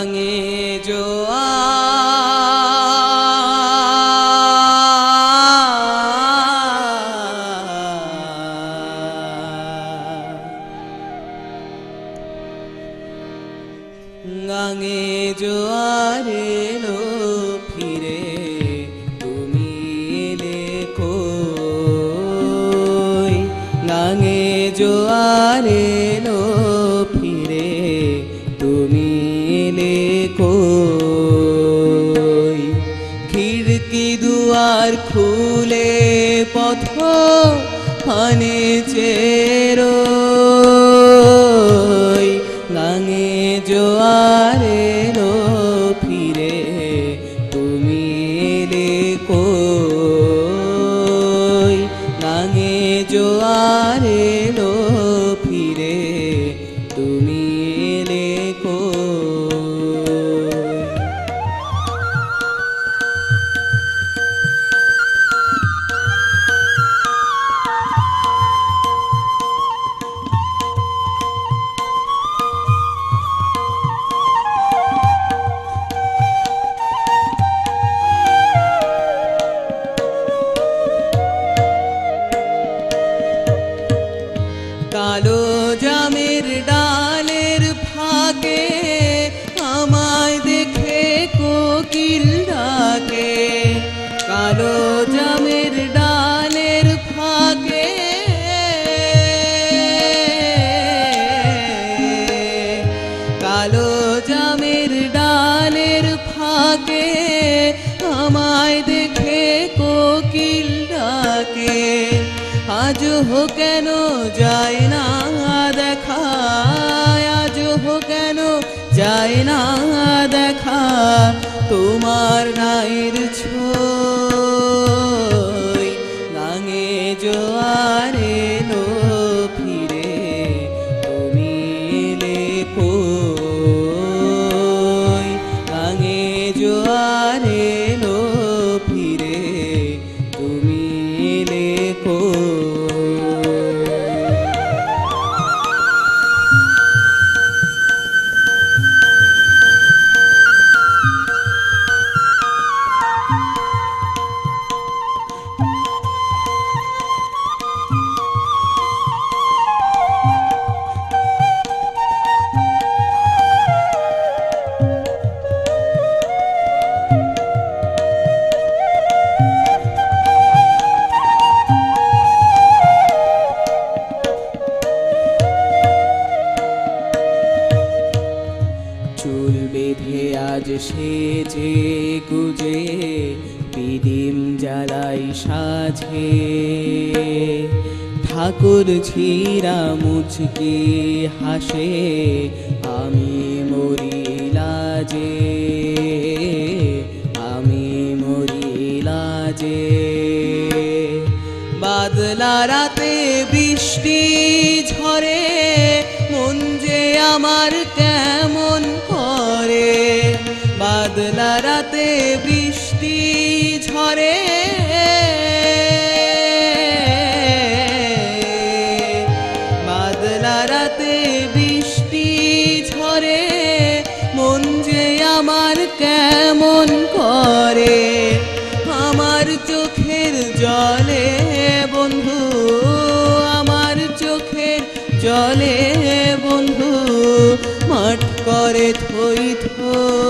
গাঙে জোয়ার গাঙে জোয়ার এলো ফিরে তুমি এলে কই গাঙে জোয়ার এলো ফিরে তুমি এলে কই খিড়কি দুয়ার খুলে পথ হানে চেরোই গাঙে জোয়ার এলো ফিরে তুমি এলে কই গাঙে জোয়ার এলো ফিরে তুমি এলে কই কালো জামের ডালের ফাঁকে আমায় দেখে কোকিল ডাকে কালো জামের ডালের ফাঁকে কালো জামের ডালের ফাঁকে আমায় দেখে কোকিল ডাকে আজ হো কেন যায় না দেখা আজ হো কেন যায় না দেখা তোমার নাইর ছোঁয় গাঙে জোয়ার এলো ফিরে তুমি এলে কই গাঙে জোয়ার এলো ফিরে তুমি এলে কই চুল বেঁধে আজ সেজে গুজে পিদিম জ্বালাই সাজে ঠাকুর ঝিরা মুচকি হাসে আমি মরি লাজে আমি মরি লাজে বাদলা রাতে বৃষ্টি ঝরে মন যে আমার কেমন করে বাদলা রাতে বৃষ্টি ঝরে বাদলা রাতে বৃষ্টি ঝরে মন যে আমার কেমন করে আমার চোখের জলে বন্ধু আমার চোখের জলে বন্ধু মাঠ করে থই থই